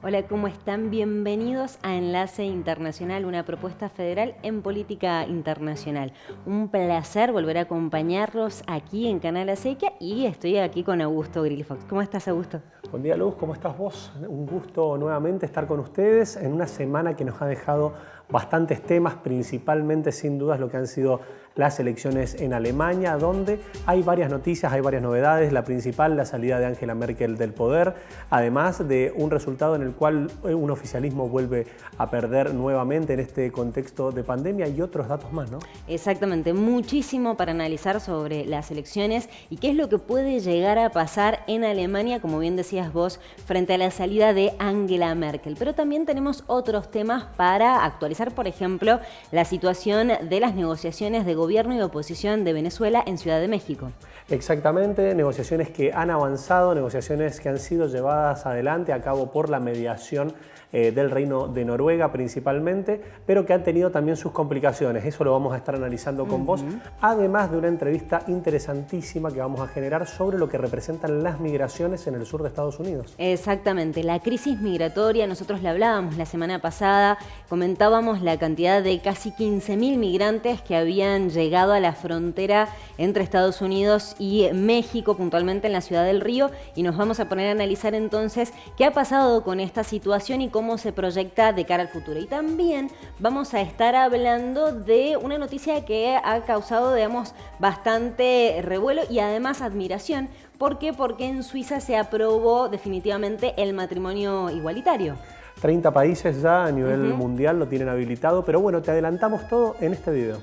Hola, ¿cómo están? Bienvenidos a Enlace Internacional, una propuesta federal en política internacional. Un placer volver a acompañarlos aquí en Canal Acequia y estoy aquí con Augusto Griglifox. ¿Cómo estás, Augusto? Buen día, Luz. ¿Cómo estás vos? Un gusto nuevamente estar con ustedes en una semana que nos ha dejado bastantes temas, principalmente sin dudas lo que han sido las elecciones en Alemania, donde hay varias noticias, hay varias novedades. La principal, la salida de Angela Merkel del poder, además de un resultado en el cual un oficialismo vuelve a perder nuevamente en este contexto de pandemia y otros datos más, ¿no? Exactamente, muchísimo para analizar sobre las elecciones y qué es lo que puede llegar a pasar en Alemania, como bien decías vos, frente a la salida de Angela Merkel. Pero también tenemos otros temas para actualizar, por ejemplo, la situación de las negociaciones de gobierno y oposición de Venezuela en Ciudad de México. Exactamente, negociaciones que han avanzado, negociaciones que han sido llevadas adelante a cabo por la mediación del Reino de Noruega principalmente, pero que han tenido también sus complicaciones. Eso lo vamos a estar analizando con vos, además de una entrevista interesantísima que vamos a generar sobre lo que representan las migraciones en el sur de Estados Unidos. Exactamente, la crisis migratoria, nosotros la hablábamos la semana pasada, comentábamos la cantidad de casi 15.000 migrantes que habían llegado a la frontera entre Estados Unidos y México, puntualmente en la ciudad del Río, y nos vamos a poner a analizar entonces qué ha pasado con esta situación y cómo se proyecta de cara al futuro. Y también vamos a estar hablando de una noticia que ha causado, digamos, bastante revuelo y además admiración. ¿Por qué? Porque en Suiza se aprobó definitivamente el matrimonio igualitario. 30 países ya a nivel mundial lo tienen habilitado, pero bueno, te adelantamos todo en este video.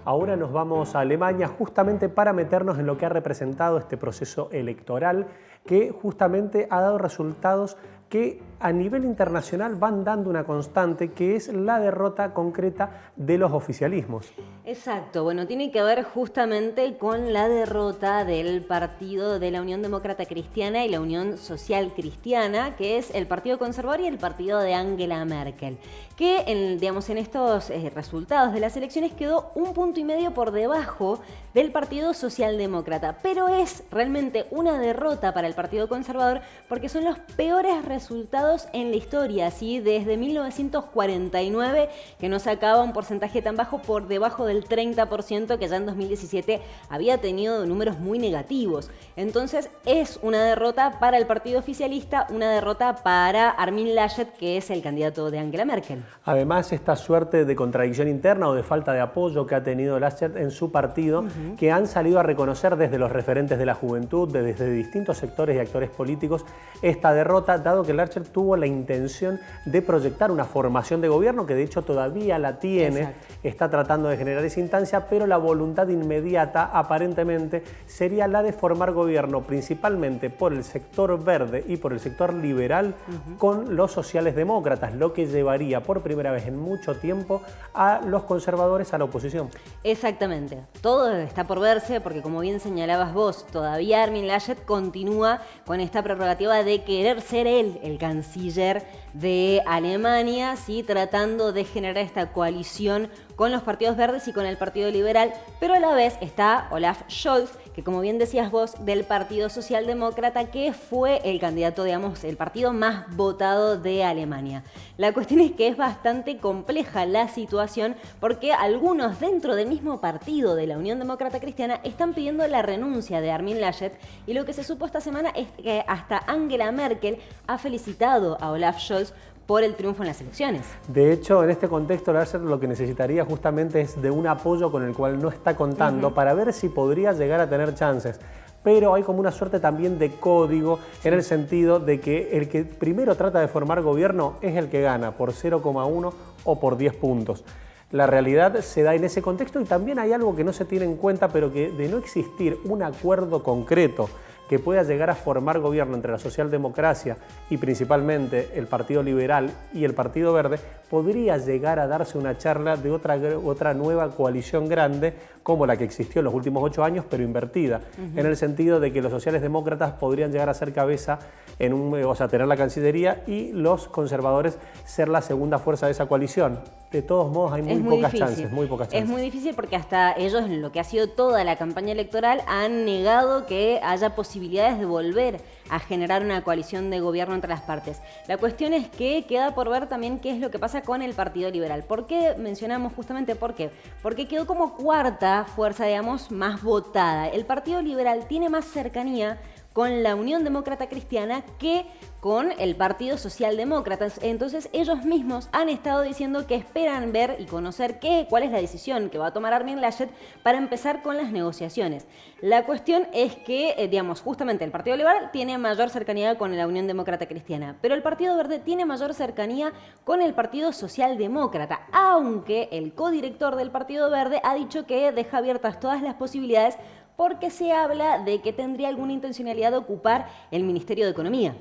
Ahora nos vamos a Alemania justamente para meternos en lo que ha representado este proceso electoral que justamente ha dado resultados que a nivel internacional van dando una constante, que es la derrota concreta de los oficialismos. Exacto, bueno, tiene que ver justamente con la derrota del partido de la Unión Demócrata Cristiana y la Unión Social Cristiana, que es el Partido Conservador y el partido de Angela Merkel, que en estos resultados de las elecciones quedó 1,5 puntos por debajo del Partido Socialdemócrata, pero es realmente una derrota para el Partido Conservador porque son los peores resultados en la historia, ¿sí? Desde 1949 que no sacaba un porcentaje tan bajo, por debajo del 30%, que ya en 2017 había tenido números muy negativos. Entonces es una derrota para el partido oficialista, una derrota para Armin Laschet, que es el candidato de Angela Merkel. Además, esta suerte de contradicción interna o de falta de apoyo que ha tenido Laschet en su partido, que han salido a reconocer desde los referentes de la juventud, desde distintos sectores y actores políticos, esta derrota, dado que Laschet tuvo la intención de proyectar una formación de gobierno, que de hecho todavía la tiene. Exacto. Está tratando de generar esa instancia, pero la voluntad inmediata aparentemente sería la de formar gobierno principalmente por el sector verde y por el sector liberal con los sociales demócratas, lo que llevaría por primera vez en mucho tiempo a los conservadores a la oposición. Exactamente, todo está por verse porque, como bien señalabas vos, todavía Armin Laschet continúa con esta prerrogativa de querer ser él el canciller de Alemania, ¿sí? Tratando de generar esta coalición con los partidos verdes y con el Partido Liberal, pero a la vez está Olaf Scholz, que, como bien decías vos, del Partido Socialdemócrata, que fue el candidato, digamos, el partido más votado de Alemania. La cuestión es que es bastante compleja la situación porque algunos dentro del mismo partido de la Unión Demócrata Cristiana están pidiendo la renuncia de Armin Laschet, y lo que se supo esta semana es que hasta Angela Merkel ha felicitado a Olaf Scholz por el triunfo en las elecciones. De hecho, en este contexto, Laschet lo que necesitaría justamente es de un apoyo con el cual no está contando para ver si podría llegar a tener chances. Pero hay como una suerte también de código en el sentido de que el que primero trata de formar gobierno es el que gana por 0,1 o por 10 puntos. La realidad se da en ese contexto y también hay algo que no se tiene en cuenta, pero que de no existir un acuerdo concreto que pueda llegar a formar gobierno entre la socialdemocracia y principalmente el Partido Liberal y el Partido Verde, podría llegar a darse una charla de otra nueva coalición grande como la que existió en los últimos 8 años, pero invertida, en el sentido de que los socialdemócratas podrían llegar a ser cabeza, o sea, tener la Cancillería y los conservadores ser la segunda fuerza de esa coalición. De todos modos, hay muy pocas chances. Es muy difícil porque hasta ellos, en lo que ha sido toda la campaña electoral, han negado que haya posibilidades de volver a generar una coalición de gobierno entre las partes. La cuestión es que queda por ver también qué es lo que pasa con el Partido Liberal. ¿Por qué mencionamos justamente por qué? Porque quedó como cuarta fuerza, digamos, más votada. El Partido Liberal tiene más cercanía con la Unión Demócrata Cristiana que con el Partido Socialdemócrata. Entonces ellos mismos han estado diciendo que esperan ver y conocer cuál es la decisión que va a tomar Armin Laschet para empezar con las negociaciones. La cuestión es que, digamos, justamente el Partido Liberal tiene mayor cercanía con la Unión Demócrata Cristiana, pero el Partido Verde tiene mayor cercanía con el Partido Socialdemócrata, aunque el codirector del Partido Verde ha dicho que deja abiertas todas las posibilidades porque se habla de que tendría alguna intencionalidad de ocupar el Ministerio de Economía.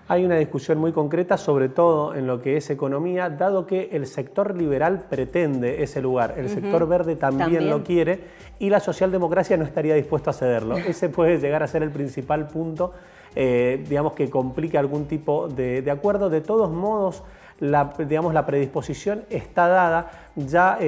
Hay una discusión muy concreta, sobre todo en lo que es economía, dado que el sector liberal pretende ese lugar, el sector verde también lo quiere y la socialdemocracia no estaría dispuesta a cederlo. Ese puede llegar a ser el principal punto, digamos, que complique algún tipo de acuerdo. De todos modos, la predisposición está dada. Ya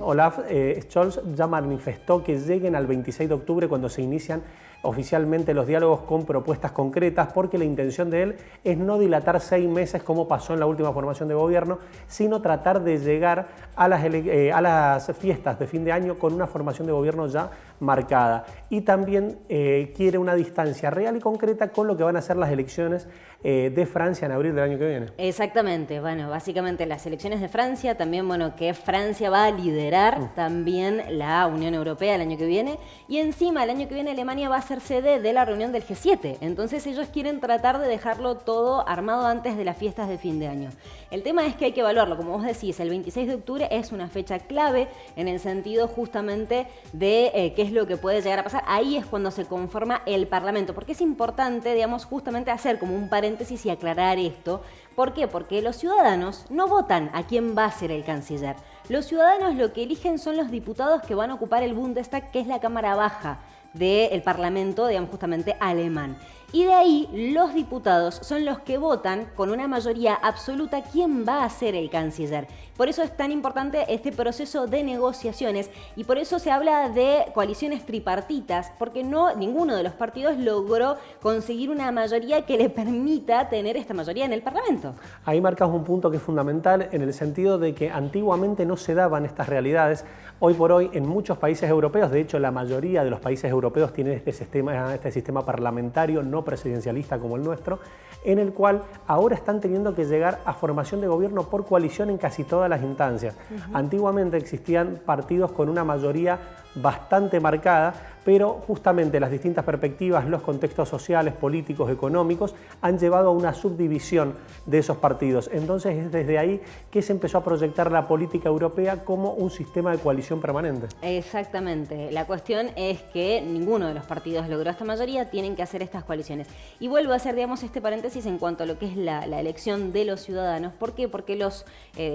Olaf Scholz ya manifestó que lleguen al 26 de octubre cuando se inician oficialmente los diálogos con propuestas concretas, porque la intención de él es no dilatar 6 meses como pasó en la última formación de gobierno, sino tratar de llegar a las fiestas de fin de año con una formación de gobierno ya marcada. Y también quiere una distancia real y concreta con lo que van a ser las elecciones de Francia en abril del año que viene. Exactamente, bueno, básicamente las elecciones de Francia, también, bueno, que Francia va a liderar también la Unión Europea el año que viene, y encima el año que viene Alemania va a ser sede de la reunión del G7, entonces ellos quieren tratar de dejarlo todo armado antes de las fiestas de fin de año. El tema es que hay que evaluarlo, como vos decís, el 26 de octubre es una fecha clave en el sentido justamente de qué es lo que puede llegar a pasar. Ahí es cuando se conforma el Parlamento, porque es importante, digamos, justamente hacer como un paréntesis y aclarar esto. ¿Por qué? Porque los ciudadanos no votan a quién va a ser el canciller. Los ciudadanos lo que eligen son los diputados que van a ocupar el Bundestag, que es la cámara baja del Parlamento, digamos, justamente alemán. Y de ahí los diputados son los que votan con una mayoría absoluta quién va a ser el canciller. Por eso es tan importante este proceso de negociaciones y por eso se habla de coaliciones tripartitas, porque ninguno de los partidos logró conseguir una mayoría que le permita tener esta mayoría en el Parlamento. Ahí marcas un punto que es fundamental en el sentido de que antiguamente no se daban estas realidades. Hoy por hoy en muchos países europeos, de hecho la mayoría de los países europeos tienen este sistema parlamentario no presidencialista como el nuestro, en el cual ahora están teniendo que llegar a formación de gobierno por coalición en casi todas las instancias. Antiguamente existían partidos con una mayoría bastante marcada, pero justamente las distintas perspectivas, los contextos sociales, políticos, económicos, han llevado a una subdivisión de esos partidos. Entonces es desde ahí que se empezó a proyectar la política europea como un sistema de coalición permanente. Exactamente. La cuestión es que ninguno de los partidos logró esta mayoría, tienen que hacer estas coaliciones. Y vuelvo a hacer, digamos, este paréntesis en cuanto a lo que es la elección de los ciudadanos. ¿Por qué? Porque los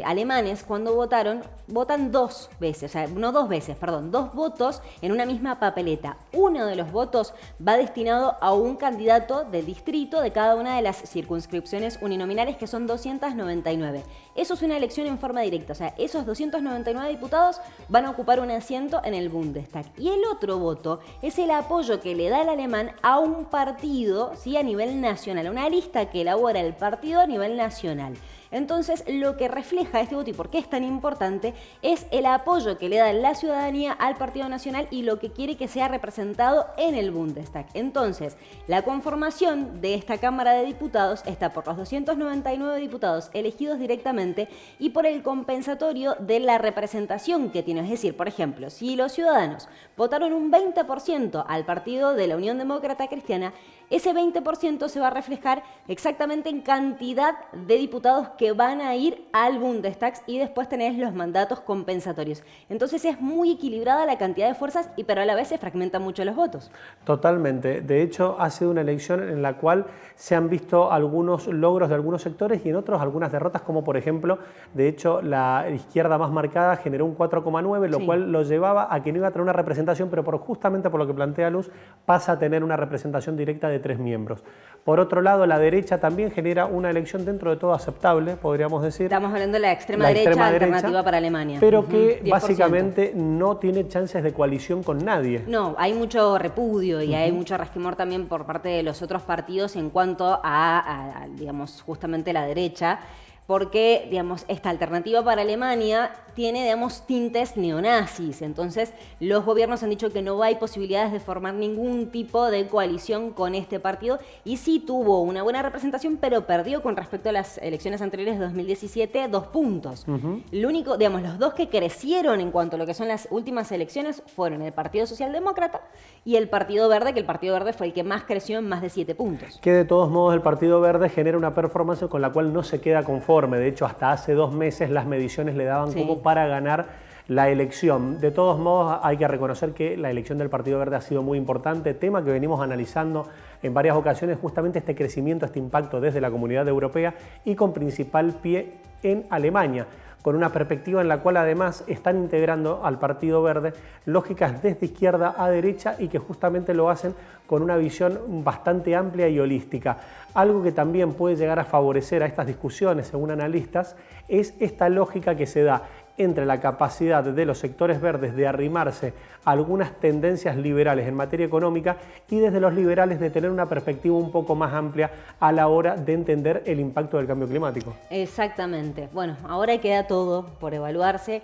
alemanes, cuando votan 2 veces, o sea, no 2 veces, perdón, 2 votos en una misma papeleta. Uno de los votos va destinado a un candidato del distrito de cada una de las circunscripciones uninominales, que son 299. Eso es una elección en forma directa, o sea, esos 299 diputados van a ocupar un asiento en el Bundestag. Y el otro voto es el apoyo que le da el alemán a un partido, ¿sí?, a nivel nacional, a una lista que elabora el partido a nivel nacional. Entonces, lo que refleja este voto y por qué es tan importante es el apoyo que le da la ciudadanía al Partido Nacional y lo que quiere que sea representado en el Bundestag. Entonces, la conformación de esta Cámara de Diputados está por los 299 diputados elegidos directamente y por el compensatorio de la representación que tiene. Es decir, por ejemplo, si los ciudadanos votaron un 20% al partido de la Unión Demócrata Cristiana, ese 20% se va a reflejar exactamente en cantidad de diputados que van a ir al Bundestag y después tenés los mandatos compensatorios. Entonces es muy equilibrada la cantidad de fuerzas, pero a la vez se fragmentan mucho los votos. Totalmente. De hecho, ha sido una elección en la cual se han visto algunos logros de algunos sectores y en otros algunas derrotas, como por ejemplo, de hecho, la izquierda más marcada generó un 4,9, lo cual lo llevaba a que no iba a tener una representación, pero justamente por lo que plantea Luz, pasa a tener una representación directa de 3 miembros. Por otro lado, la derecha también genera una elección dentro de todo aceptable, podríamos decir. Estamos hablando de la extrema derecha alternativa para Alemania. Pero que 10%. Básicamente no tiene chances de coalición con nadie. No, hay mucho repudio y hay mucho resquemor también por parte de los otros partidos en cuanto a digamos, justamente la derecha, porque, digamos, esta alternativa para Alemania tiene, digamos, tintes neonazis. Entonces, los gobiernos han dicho que no hay posibilidades de formar ningún tipo de coalición con este partido y sí tuvo una buena representación, pero perdió con respecto a las elecciones anteriores de 2017 2 puntos. Lo único, digamos, los dos que crecieron en cuanto a lo que son las últimas elecciones fueron el Partido Socialdemócrata y el Partido Verde, que el Partido Verde fue el que más creció en más de 7 puntos. Que de todos modos el Partido Verde genera una performance con la cual no se queda conforme. De hecho, hasta hace 2 meses las mediciones le daban como para ganar la elección. De todos modos, hay que reconocer que la elección del Partido Verde ha sido muy importante, tema que venimos analizando en varias ocasiones, justamente este crecimiento, este impacto desde la Comunidad Europea y con principal pie en Alemania, con una perspectiva en la cual además están integrando al Partido Verde lógicas desde izquierda a derecha y que justamente lo hacen con una visión bastante amplia y holística. Algo que también puede llegar a favorecer a estas discusiones, según analistas, es esta lógica que se da entre la capacidad de los sectores verdes de arrimarse a algunas tendencias liberales en materia económica y desde los liberales de tener una perspectiva un poco más amplia a la hora de entender el impacto del cambio climático. Exactamente. Bueno, ahora queda todo por evaluarse.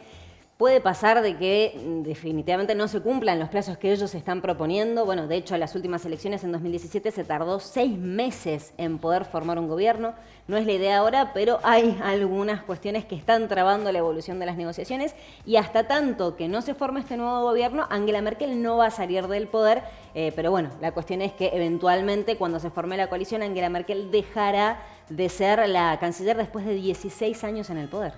Puede pasar de que definitivamente no se cumplan los plazos que ellos están proponiendo. Bueno, de hecho, las últimas elecciones en 2017 se tardó 6 meses en poder formar un gobierno. No es la idea ahora, pero hay algunas cuestiones que están trabando la evolución de las negociaciones y hasta tanto que no se forme este nuevo gobierno, Angela Merkel no va a salir del poder. Pero bueno, la cuestión es que eventualmente cuando se forme la coalición, Angela Merkel dejará de ser la canciller después de 16 años en el poder.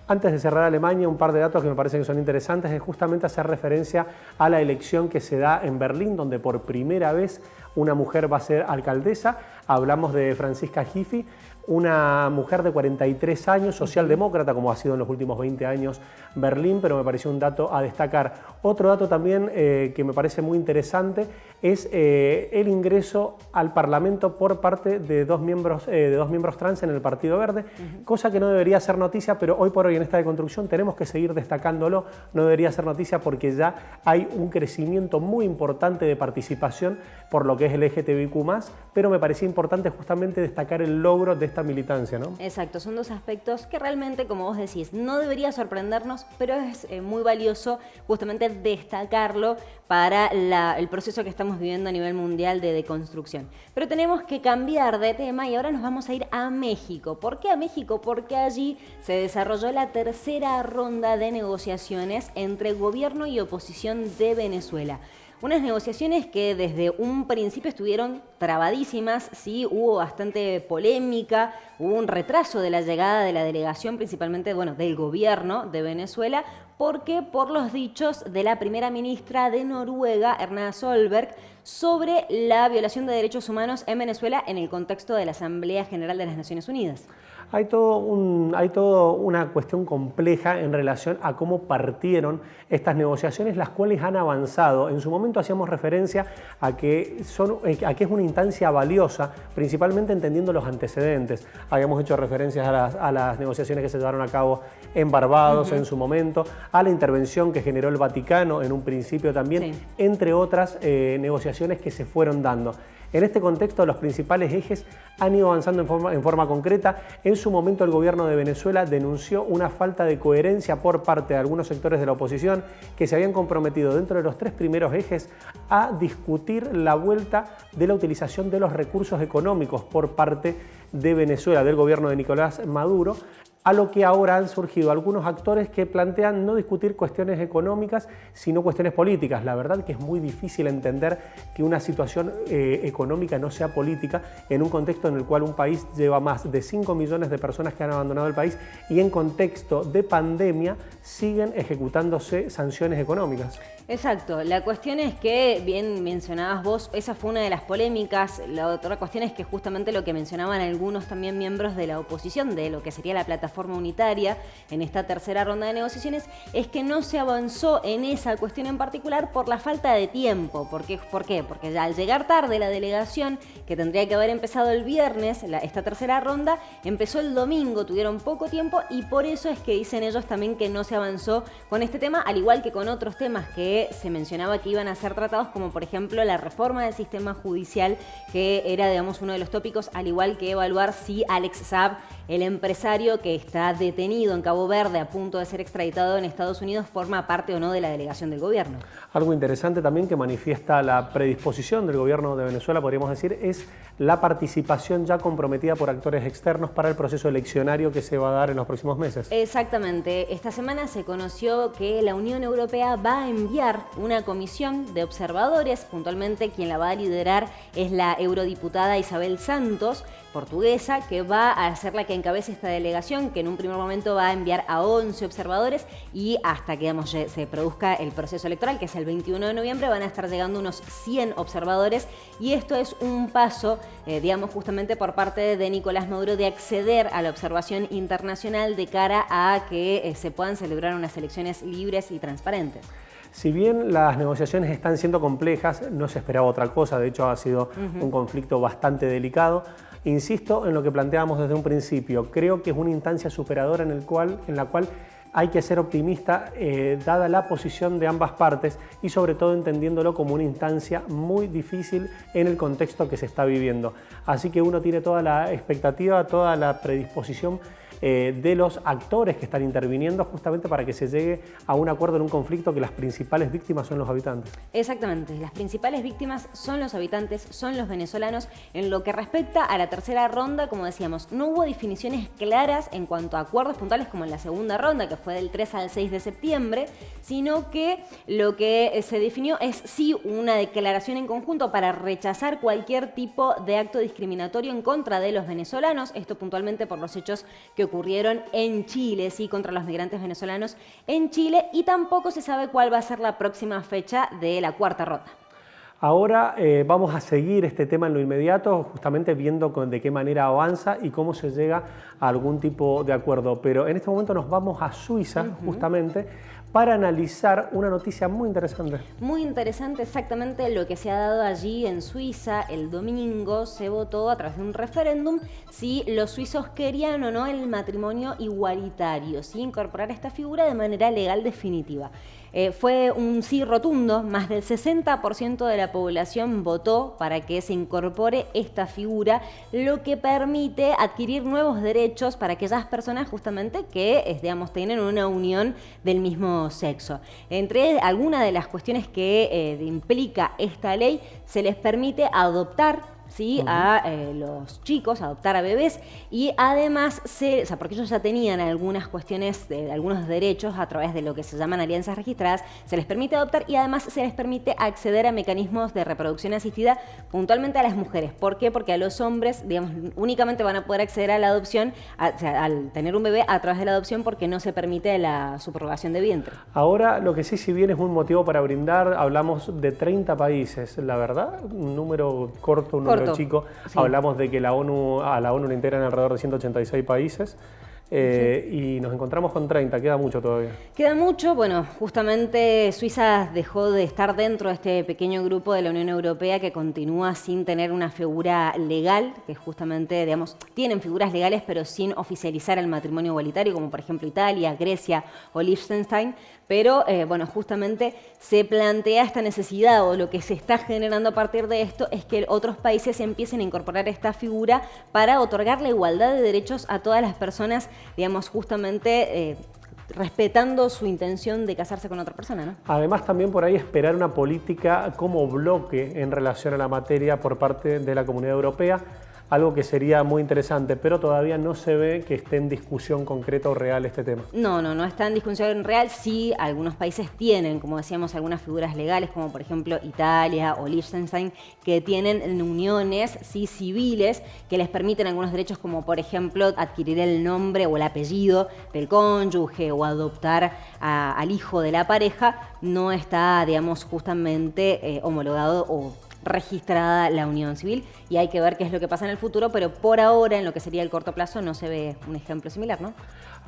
Antes de cerrar Alemania, un par de datos que me parecen que son interesantes es justamente hacer referencia a la elección que se da en Berlín, donde por primera vez una mujer va a ser alcaldesa. Hablamos de Franziska Giffey, una mujer de 43 años, socialdemócrata, como ha sido en los últimos 20 años Berlín, pero me pareció un dato a destacar. Otro dato también que me parece muy interesante es el ingreso al Parlamento por parte de dos miembros trans en el Partido Verde, cosa que no debería ser noticia, pero hoy por hoy en esta deconstrucción tenemos que seguir destacándolo. No debería ser noticia porque ya hay un crecimiento muy importante de participación por lo que es el LGTBIQ+, pero me parecía importante justamente destacar el logro de esta militancia, ¿no? Exacto, son 2 aspectos que realmente, como vos decís, no debería sorprendernos, pero es muy valioso justamente destacarlo para el proceso que estamos viviendo a nivel mundial de deconstrucción. Pero tenemos que cambiar de tema y ahora nos vamos a ir a México. ¿Por qué a México? Porque allí se desarrolló la tercera ronda de negociaciones entre gobierno y oposición de Venezuela. Unas negociaciones que desde un principio estuvieron trabadísimas, sí, hubo bastante polémica, hubo un retraso de la llegada de la delegación, principalmente, bueno, del gobierno de Venezuela, porque por los dichos de la primera ministra de Noruega, Erna Solberg, sobre la violación de derechos humanos en Venezuela en el contexto de la Asamblea General de las Naciones Unidas. Hay toda una cuestión compleja en relación a cómo partieron estas negociaciones, las cuales han avanzado. En su momento hacíamos referencia a que es una instancia valiosa, principalmente entendiendo los antecedentes. Habíamos hecho referencias a las negociaciones que se llevaron a cabo en Barbados en su momento, a la intervención que generó el Vaticano en un principio también, entre otras negociaciones que se fueron dando. En este contexto, los principales ejes han ido avanzando en forma concreta. En su momento, el gobierno de Venezuela denunció una falta de coherencia por parte de algunos sectores de la oposición que se habían comprometido dentro de los 3 primeros ejes a discutir la vuelta de la utilización de los recursos económicos por parte de Venezuela, del gobierno de Nicolás Maduro, a lo que ahora han surgido algunos actores que plantean no discutir cuestiones económicas, sino cuestiones políticas. La verdad que es muy difícil entender que una situación económica no sea política en un contexto en el cual un país lleva más de 5 millones de personas que han abandonado el país y en contexto de pandemia siguen ejecutándose sanciones económicas. Exacto, la cuestión es que, bien mencionabas vos, esa fue una de las polémicas. La otra cuestión es que justamente lo que mencionaban algunos también miembros de la oposición, de lo que sería la plataforma unitaria en esta tercera ronda de negociaciones, es que no se avanzó en esa cuestión en particular por la falta de tiempo. ¿Por qué? Porque ya al llegar tarde la delegación, que tendría que haber empezado el viernes, esta tercera ronda, empezó el domingo, tuvieron poco tiempo y por eso es que dicen ellos también que no se avanzó con este tema, al igual que con otros temas que se mencionaba que iban a ser tratados, como por ejemplo la reforma del sistema judicial, que era, digamos, uno de los tópicos, al igual que evaluar si Alex Saab, el empresario que está detenido en Cabo Verde a punto de ser extraditado en Estados Unidos, forma parte o no de la delegación del gobierno. Algo interesante también que manifiesta la predisposición del gobierno de Venezuela, podríamos decir, es la participación ya comprometida por actores externos para el proceso eleccionario que se va a dar en los próximos meses. Exactamente. Esta semana se conoció que la Unión Europea va a enviar una comisión de observadores, puntualmente quien la va a liderar es la eurodiputada Isabel Santos, portuguesa, que va a ser la que encabece esta delegación, que en un primer momento va a enviar a 11 observadores y hasta que, digamos, se produzca el proceso electoral, que es el 21 de noviembre, van a estar llegando unos 100 observadores y esto es un paso, digamos, justamente por parte de Nicolás Maduro de acceder a la observación internacional de cara a que se puedan celebrar unas elecciones libres y transparentes. Si bien las negociaciones están siendo complejas, no se esperaba otra cosa, de hecho ha sido un conflicto bastante delicado. Insisto en lo que planteábamos desde un principio, creo que es una instancia superadora en la cual hay que ser optimista dada la posición de ambas partes y sobre todo entendiéndolo como una instancia muy difícil en el contexto que se está viviendo. Así que uno tiene toda la expectativa, toda la predisposición de los actores que están interviniendo justamente para que se llegue a un acuerdo en un conflicto que las principales víctimas son los habitantes. Exactamente, las principales víctimas son los habitantes, son los venezolanos. En lo que respecta a la tercera ronda, como decíamos, no hubo definiciones claras en cuanto a acuerdos puntuales como en la segunda ronda, que fue del 3 al 6 de septiembre, sino que lo que se definió es sí una declaración en conjunto para rechazar cualquier tipo de acto discriminatorio en contra de los venezolanos, esto puntualmente por los hechos que ocurrieron en Chile, sí, contra los migrantes venezolanos en Chile, y tampoco se sabe cuál va a ser la próxima fecha de la cuarta ronda. Ahora vamos a seguir este tema en lo inmediato, justamente viendo de qué manera avanza y cómo se llega a algún tipo de acuerdo. Pero en este momento nos vamos a Suiza, justamente, para analizar una noticia muy interesante. Muy interesante, exactamente lo que se ha dado allí en Suiza. El domingo se votó a través de un referéndum si los suizos querían o no el matrimonio igualitario, si incorporar esta figura de manera legal definitiva. Fue un sí rotundo, más del 60% de la población votó para que se incorpore esta figura, lo que permite adquirir nuevos derechos para aquellas personas justamente que, digamos, tienen una unión del mismo sexo. Entre algunas de las cuestiones que implica esta ley, se les permite adoptar, ¿sí? A los chicos, adoptar a bebés, y además, porque ellos ya tenían algunas cuestiones, algunos derechos a través de lo que se llaman alianzas registradas, se les permite adoptar y además se les permite acceder a mecanismos de reproducción asistida puntualmente a las mujeres. ¿Por qué? Porque a los hombres, digamos, únicamente van a poder acceder a la adopción, al tener un bebé a través de la adopción, porque no se permite la subrogación de vientre. Ahora, lo que sí, si bien es un motivo para brindar, hablamos de 30 países, la verdad, un número corto, un número chico. Sí. Hablamos de que a la ONU le integran alrededor de 186 países. Y nos encontramos con 30, queda mucho todavía. Queda mucho, bueno, justamente Suiza dejó de estar dentro de este pequeño grupo de la Unión Europea que continúa sin tener una figura legal, que justamente, digamos, tienen figuras legales pero sin oficializar el matrimonio igualitario, como por ejemplo Italia, Grecia o Liechtenstein, pero bueno, justamente se plantea esta necesidad, o lo que se está generando a partir de esto es que otros países empiecen a incorporar esta figura para otorgar la igualdad de derechos a todas las personas, digamos, justamente respetando su intención de casarse con otra persona, ¿no? Además, también por ahí esperar una política como bloque en relación a la materia por parte de la Comunidad Europea. algo que sería muy interesante, pero todavía no se ve que esté en discusión concreta o real este tema. No está en discusión real. Sí, algunos países tienen, como decíamos, algunas figuras legales, como por ejemplo Italia o Liechtenstein, que tienen uniones civiles que les permiten algunos derechos, como por ejemplo adquirir el nombre o el apellido del cónyuge o adoptar al hijo de la pareja. No está, digamos, justamente homologado o registrada la unión civil, y hay que ver qué es lo que pasa en el futuro, pero por ahora, en lo que sería el corto plazo, no se ve un ejemplo similar, ¿no?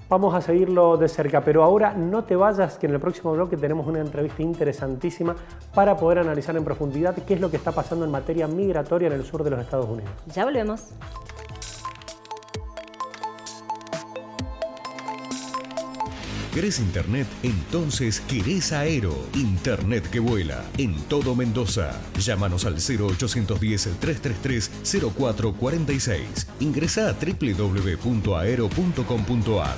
Vamos a seguirlo de cerca, pero ahora no te vayas, que en el próximo bloque tenemos una entrevista interesantísima para poder analizar en profundidad qué es lo que está pasando en materia migratoria en el sur de los Estados Unidos. Ya volvemos. ¿Querés internet? Entonces querés Aero. Internet que vuela en todo Mendoza. Llámanos al 0810-333-0446. Ingresá a www.aero.com.ar.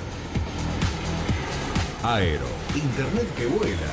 Aero. Internet que vuela.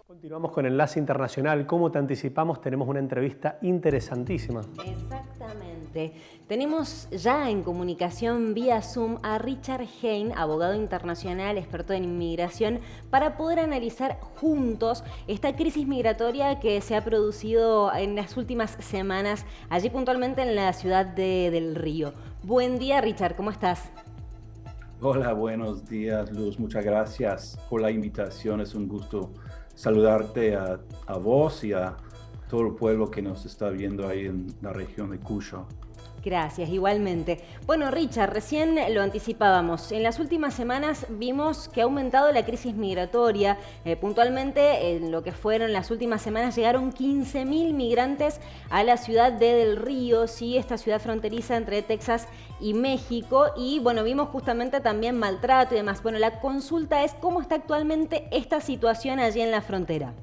Continuamos con Enlace Internacional. Como te anticipamos, tenemos una entrevista interesantísima. Exactamente. Tenemos ya en comunicación vía Zoom a Richard Hein, abogado internacional, experto en inmigración, para poder analizar juntos esta crisis migratoria que se ha producido en las últimas semanas, allí puntualmente en la ciudad de Del Río. Buen día, Richard, ¿cómo estás? Hola, buenos días, Luz. Muchas gracias por la invitación. Es un gusto saludarte a vos y a todo el pueblo que nos está viendo ahí en la región de Cuyo. Gracias, igualmente. Bueno, Richard, recién lo anticipábamos. En las últimas semanas vimos que ha aumentado la crisis migratoria. Puntualmente, en lo que fueron las últimas semanas, llegaron 15.000 migrantes a la ciudad de Del Río, sí, esta ciudad fronteriza entre Texas y México. Y bueno, vimos justamente también maltrato y demás. Bueno, la consulta es cómo está actualmente esta situación allí en la frontera.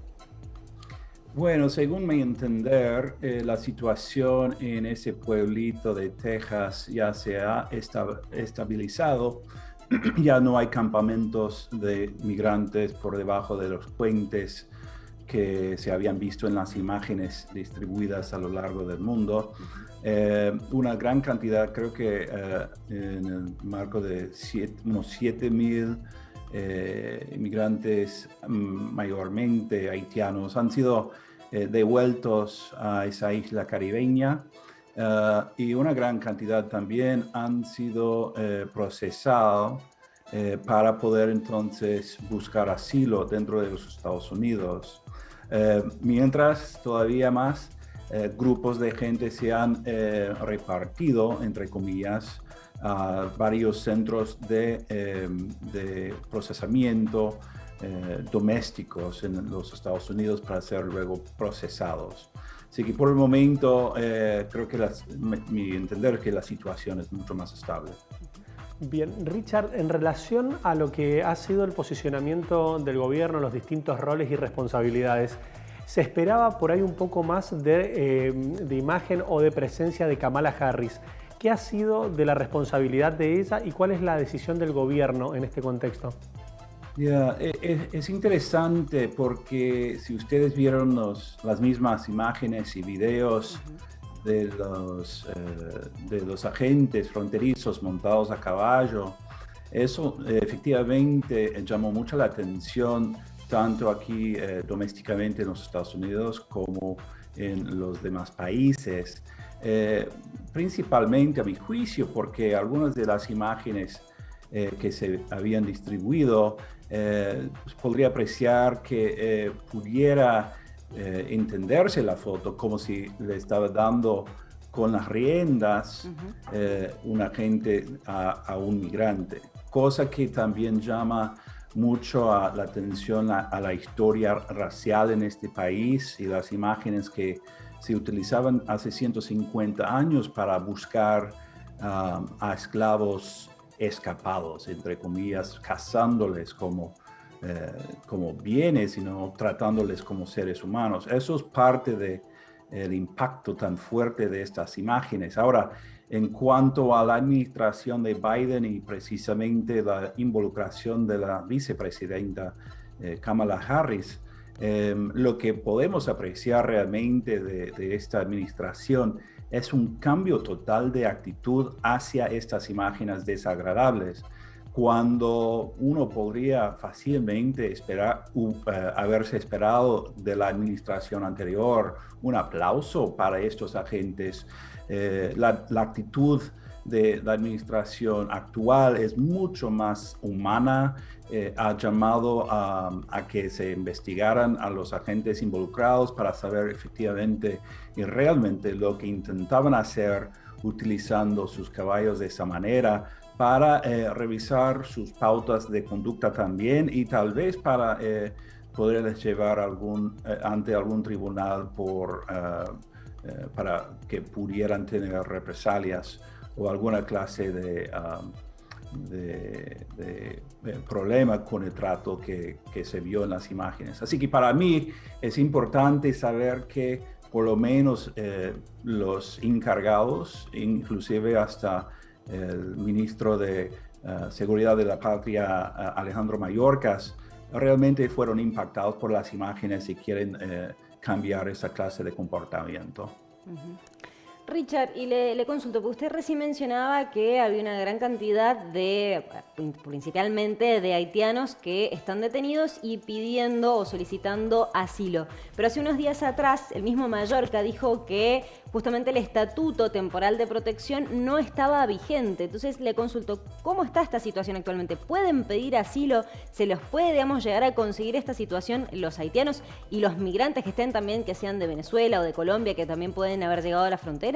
Bueno, según mi entender, la situación en ese pueblito de Texas ya se ha estabilizado. Ya no hay campamentos de migrantes por debajo de los puentes que se habían visto en las imágenes distribuidas a lo largo del mundo. Una gran cantidad, creo que en el marco de unos 7.000 inmigrantes, mayormente haitianos, han sido devueltos a esa isla caribeña, y una gran cantidad también han sido procesados para poder entonces buscar asilo dentro de los Estados Unidos. Mientras todavía más grupos de gente se han repartido, entre comillas, a varios centros de procesamiento domésticos en los Estados Unidos para ser luego procesados. Así que por el momento creo que mi entender es que la situación es mucho más estable. Bien, Richard, en relación a lo que ha sido el posicionamiento del gobierno, los distintos roles y responsabilidades, ¿se esperaba por ahí un poco más de imagen o de presencia de Kamala Harris? ¿Qué ha sido de la responsabilidad de ella y cuál es la decisión del gobierno en este contexto? Es interesante porque si ustedes vieron las mismas imágenes y videos de los agentes fronterizos montados a caballo, eso efectivamente llamó mucho la atención tanto aquí domésticamente en los Estados Unidos como en los demás países, principalmente a mi juicio porque algunas de las imágenes que se habían distribuido podría apreciar que pudiera entenderse la foto como si le estaba dando con las riendas un agente a un migrante, cosa que también llama mucho la atención a la historia racial en este país y las imágenes que se utilizaban hace 150 años para buscar a esclavos escapados, entre comillas, cazándoles como bienes, sino tratándoles como seres humanos. Eso es parte del impacto tan fuerte de estas imágenes. Ahora, En cuanto a la administración de Biden y precisamente la involucración de la vicepresidenta Kamala Harris, lo que podemos apreciar realmente de esta administración es un cambio total de actitud hacia estas imágenes desagradables, cuando uno podría fácilmente haberse esperado de la administración anterior un aplauso para estos agentes. La actitud de la administración actual es mucho más humana, ha llamado a que se investigaran a los agentes involucrados para saber efectivamente y realmente lo que intentaban hacer utilizando sus caballos de esa manera, para revisar sus pautas de conducta también y tal vez para poderles llevar ante algún tribunal para que pudieran tener represalias o alguna clase de problema con el trato que se vio en las imágenes. Así que para mí es importante saber que por lo menos los encargados, inclusive hasta el ministro de Seguridad de la Patria, Alejandro Mayorkas, realmente fueron impactados por las imágenes y quieren cambiar esa clase de comportamiento. Richard, y le consulto, porque usted recién mencionaba que había una gran cantidad principalmente de haitianos que están detenidos y pidiendo o solicitando asilo. Pero hace unos días atrás, el mismo Mayorkas dijo que justamente el estatuto temporal de protección no estaba vigente. Entonces le consulto, ¿cómo está esta situación actualmente? ¿Pueden pedir asilo? ¿Se los puede, llegar a conseguir esta situación los haitianos y los migrantes que estén también, que sean de Venezuela o de Colombia, que también pueden haber llegado a la frontera?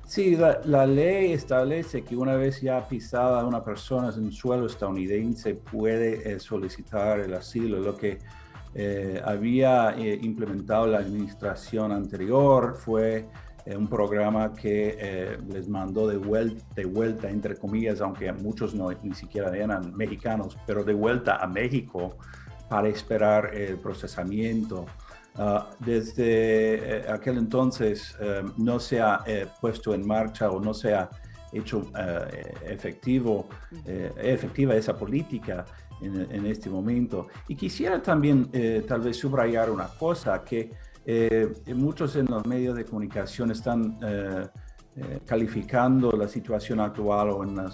Sí, la ley establece que una vez ya pisada una persona en suelo estadounidense puede solicitar el asilo. Lo que había implementado la administración anterior fue un programa que les mandó de vuelta, entre comillas, aunque muchos ni siquiera eran mexicanos, pero de vuelta a México para esperar el procesamiento. Desde aquel entonces no se ha puesto en marcha o no se ha hecho efectiva esa política en este momento. Y quisiera también tal vez subrayar una cosa, que muchos en los medios de comunicación están calificando la situación actual o en la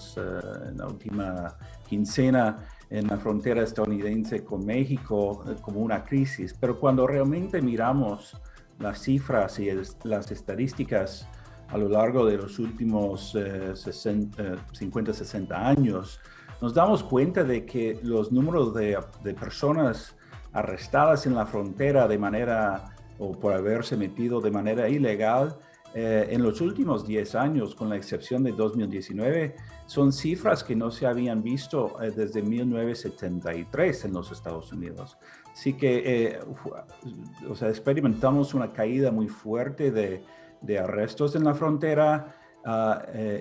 última quincena en la frontera estadounidense con México como una crisis, pero cuando realmente miramos las cifras y las estadísticas a lo largo de los últimos 50-60 años, nos damos cuenta de que los números de personas arrestadas en la frontera de manera o por haberse metido de manera ilegal en los últimos 10 años, con la excepción de 2019, son cifras que no se habían visto desde 1973 en los Estados Unidos. Así que experimentamos una caída muy fuerte de arrestos en la frontera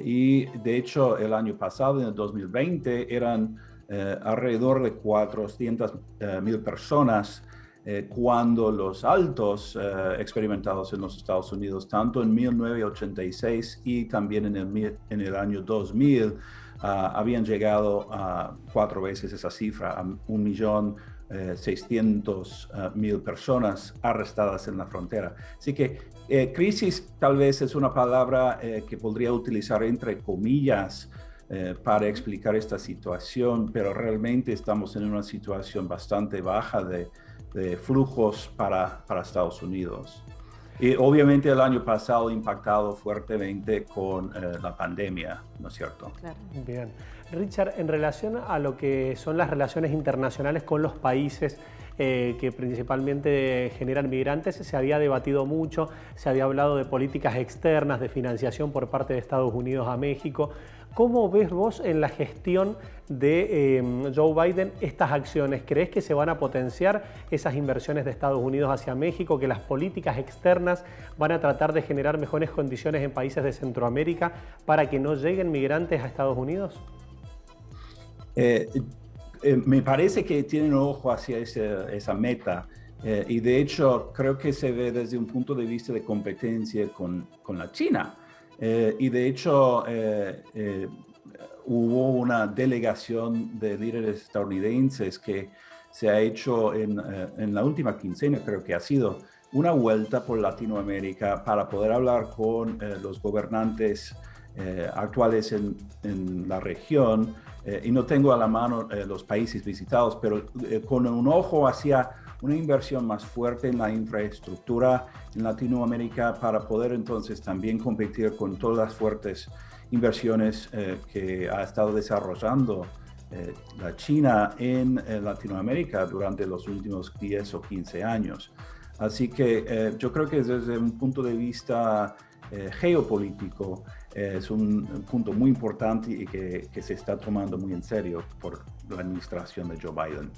y de hecho el año pasado, en el 2020, eran alrededor de 400,000 personas cuando los altos experimentados en los Estados Unidos, tanto en 1986 y también en el año 2000, habían llegado a 4 veces esa cifra, a 1.600.000 personas arrestadas en la frontera. Así que crisis tal vez es una palabra que podría utilizar entre comillas para explicar esta situación, pero realmente estamos en una situación bastante baja de flujos para Estados Unidos. Y obviamente el año pasado impactado fuertemente con la pandemia, ¿no es cierto? Claro. Bien. Richard, en relación a lo que son las relaciones internacionales con los países que principalmente generan migrantes, se había debatido mucho, se había hablado de políticas externas, de financiación por parte de Estados Unidos a México. ¿Cómo ves vos en la gestión de Joe Biden estas acciones? ¿Crees que se van a potenciar esas inversiones de Estados Unidos hacia México, que las políticas externas van a tratar de generar mejores condiciones en países de Centroamérica para que no lleguen migrantes a Estados Unidos? Me parece que tienen ojo hacia esa meta y de hecho creo que se ve desde un punto de vista de competencia con la China. Y de hecho hubo una delegación de líderes estadounidenses que se ha hecho en la última quincena, creo que ha sido una vuelta por Latinoamérica para poder hablar con los gobernantes actuales en la región. Y no tengo a la mano los países visitados, pero con un ojo hacia una inversión más fuerte en la infraestructura en Latinoamérica para poder entonces también competir con todas las fuertes inversiones que ha estado desarrollando la China en Latinoamérica durante los últimos 10 o 15 años. Así que yo creo que desde un punto de vista geopolítico es un punto muy importante y que se está tomando muy en serio por la administración de Joe Biden.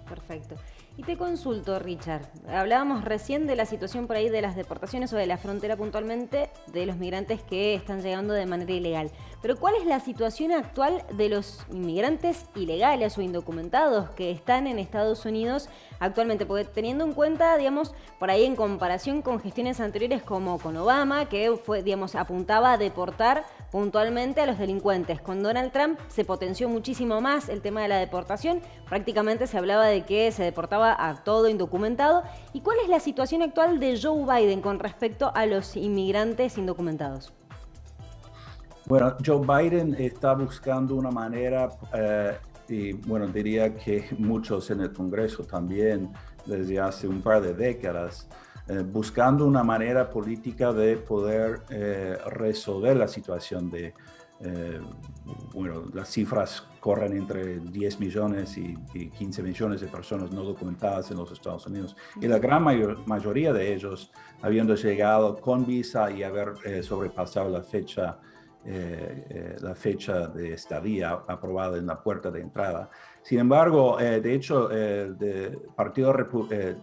Perfecto. Y te consulto, Richard, hablábamos recién de la situación por ahí de las deportaciones o de la frontera puntualmente de los migrantes que están llegando de manera ilegal. Pero ¿cuál es la situación actual de los inmigrantes ilegales o indocumentados que están en Estados Unidos actualmente? Porque teniendo en cuenta, digamos, por ahí en comparación con gestiones anteriores como con Obama, que fue, digamos, apuntaba a deportar puntualmente a los delincuentes. Con Donald Trump se potenció muchísimo más el tema de la deportación. Prácticamente se hablaba de que se deportaba a todo indocumentado. ¿Y cuál es la situación actual de Joe Biden con respecto a los inmigrantes indocumentados? Bueno, Joe Biden está buscando una manera, y bueno, diría que muchos en el Congreso también, desde hace un par de décadas, buscando una manera política de poder resolver la situación de, bueno, las cifras corren entre 10 millones y 15 millones de personas no documentadas en los Estados Unidos. Y la gran mayoría de ellos habiendo llegado con visa y haber sobrepasado la fecha de estadía aprobada en la puerta de entrada. Sin embargo, de hecho, el Partido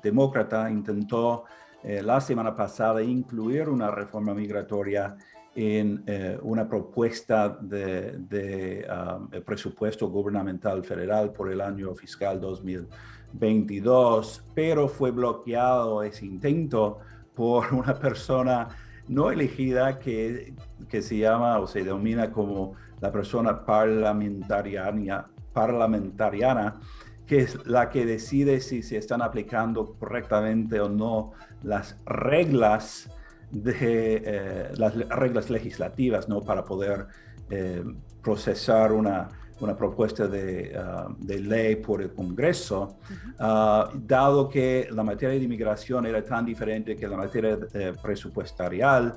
Demócrata intentó la semana pasada incluir una reforma migratoria en una propuesta de presupuesto gubernamental federal por el año fiscal 2022, pero fue bloqueado ese intento por una persona no elegida que se llama o se denomina como la persona parlamentariana, que es la que decide si se están aplicando correctamente o no las reglas legislativas, ¿no? Para poder procesar una propuesta de ley por el Congreso, dado que la materia de inmigración era tan diferente que la materia presupuestarial,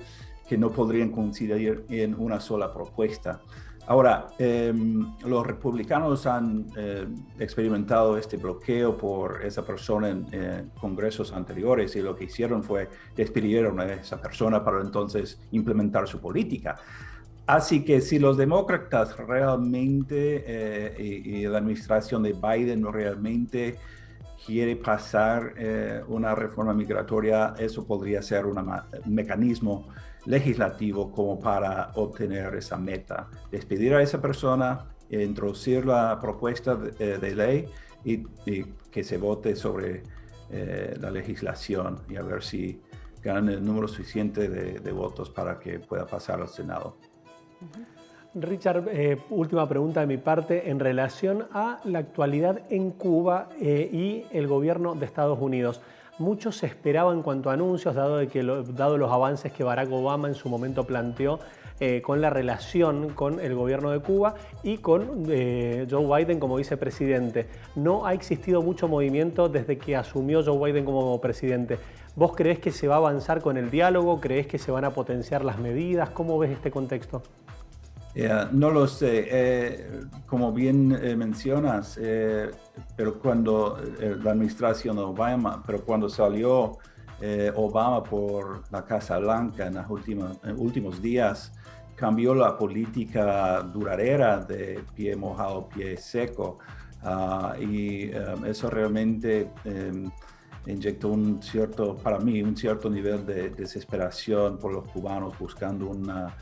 que no podrían coincidir en una sola propuesta. Ahora, los republicanos han experimentado este bloqueo por esa persona en congresos anteriores y lo que hicieron fue despidieron a esa persona para entonces implementar su política. Así que si los demócratas realmente y la administración de Biden realmente quiere pasar una reforma migratoria, eso podría ser un mecanismo legislativo como para obtener esa meta. Despedir a esa persona, introducir la propuesta de ley y que se vote sobre la legislación y a ver si ganan el número suficiente de votos para que pueda pasar al Senado. Richard, última pregunta de mi parte en relación a la actualidad en Cuba y el gobierno de Estados Unidos. Muchos se esperaban en cuanto a anuncios, dado los avances que Barack Obama en su momento planteó con la relación con el gobierno de Cuba y con Joe Biden como vicepresidente. No ha existido mucho movimiento desde que asumió Joe Biden como presidente. ¿Vos creés que se va a avanzar con el diálogo? ¿Creés que se van a potenciar las medidas? ¿Cómo ves este contexto? No lo sé, como bien mencionas, pero cuando la administración de Obama, pero cuando salió Obama por la Casa Blanca en los últimos días, cambió la política duradera de pie mojado, pie seco, y eso realmente inyectó para mí un cierto nivel de desesperación por los cubanos buscando una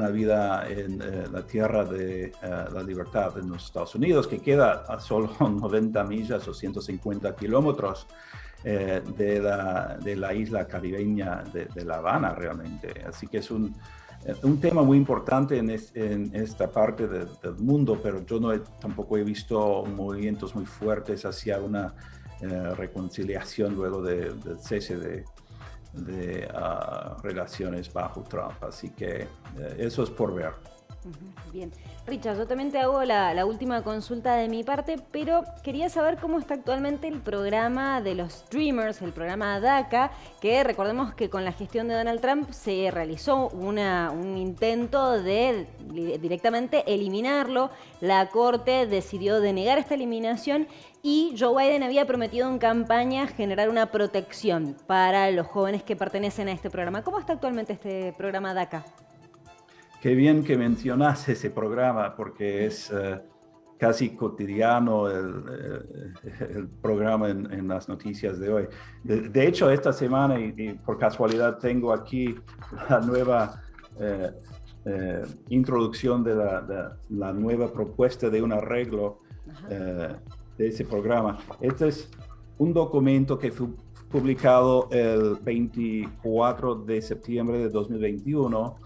vida en la tierra de la libertad en los Estados Unidos, que queda a solo 90 millas o 150 kilómetros de la isla caribeña de La Habana realmente. Así que es un tema muy importante en esta parte del mundo, pero yo tampoco he visto movimientos muy fuertes hacia una reconciliación luego del cese de relaciones bajo Trump. Así que eso es por ver. Bien. Richard, yo también te hago la última consulta de mi parte, pero quería saber cómo está actualmente el programa de los streamers, el programa DACA, que recordemos que con la gestión de Donald Trump se realizó un intento de directamente eliminarlo. La Corte decidió denegar esta eliminación y Joe Biden había prometido en campaña generar una protección para los jóvenes que pertenecen a este programa. ¿Cómo está actualmente este programa DACA? Qué bien que mencionas ese programa, porque es casi cotidiano el programa en las noticias de hoy. De hecho, esta semana, y por casualidad tengo aquí la nueva introducción de la nueva propuesta de un arreglo de ese programa. Este es un documento que fue publicado el 24 de septiembre de 2021.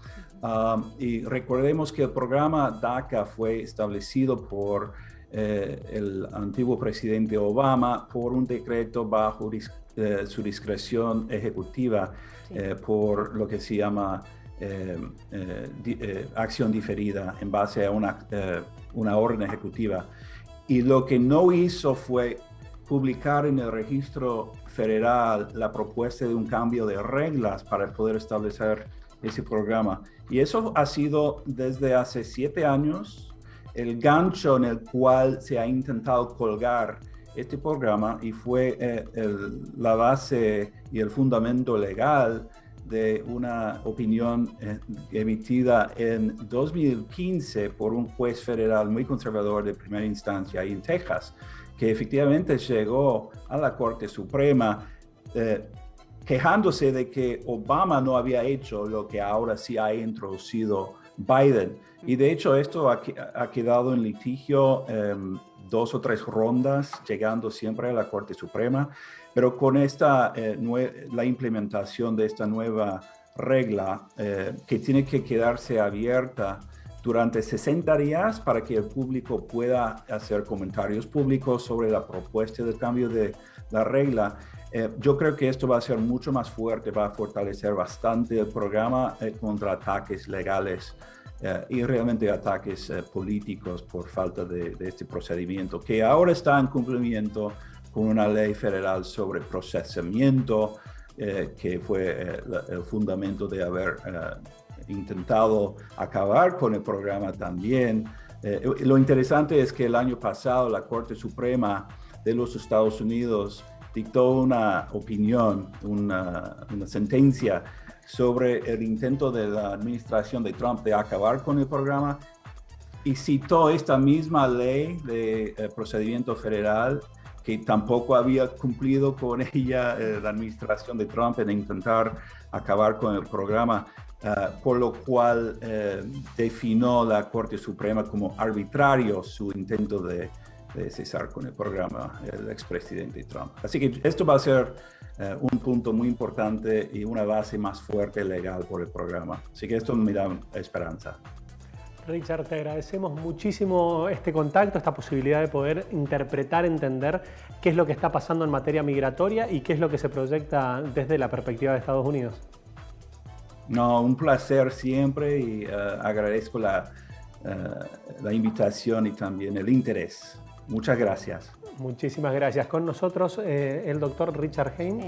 Y recordemos que el programa DACA fue establecido por el antiguo presidente Obama por un decreto bajo su discreción ejecutiva, por lo que se llama acción diferida en base a una orden ejecutiva. Y lo que no hizo fue publicar en el registro federal la propuesta de un cambio de reglas para poder establecer ese programa. Y eso ha sido desde hace 7 años el gancho en el cual se ha intentado colgar este programa, y fue la base y el fundamento legal de una opinión emitida en 2015 por un juez federal muy conservador de primera instancia ahí en Texas, que efectivamente llegó a la Corte Suprema quejándose de que Obama no había hecho lo que ahora sí ha introducido Biden. Y de hecho esto ha quedado en litigio 2 o 3 rondas, llegando siempre a la Corte Suprema, pero con la implementación de esta nueva regla que tiene que quedarse abierta durante 60 días para que el público pueda hacer comentarios públicos sobre la propuesta de cambio de la regla. Yo creo que esto va a ser mucho más fuerte, va a fortalecer bastante el programa contra ataques legales y realmente ataques políticos por falta de este procedimiento, que ahora está en cumplimiento con una ley federal sobre procesamiento, que fue el fundamento de haber intentado acabar con el programa también. Lo interesante es que el año pasado la Corte Suprema de los Estados Unidos dictó una opinión, una sentencia sobre el intento de la administración de Trump de acabar con el programa, y citó esta misma ley de procedimiento federal que tampoco había cumplido con ella la administración de Trump en intentar acabar con el programa, por lo cual definió la Corte Suprema como arbitrario su intento de cesar con el programa el expresidente Trump. Así que esto va a ser un punto muy importante y una base más fuerte legal por el programa. Así que esto me da esperanza. Richard, te agradecemos muchísimo este contacto, esta posibilidad de poder interpretar, entender qué es lo que está pasando en materia migratoria y qué es lo que se proyecta desde la perspectiva de Estados Unidos. No, un placer siempre, y agradezco la invitación y también el interés. Muchas gracias. Muchísimas gracias. Con nosotros el doctor Richard Heim,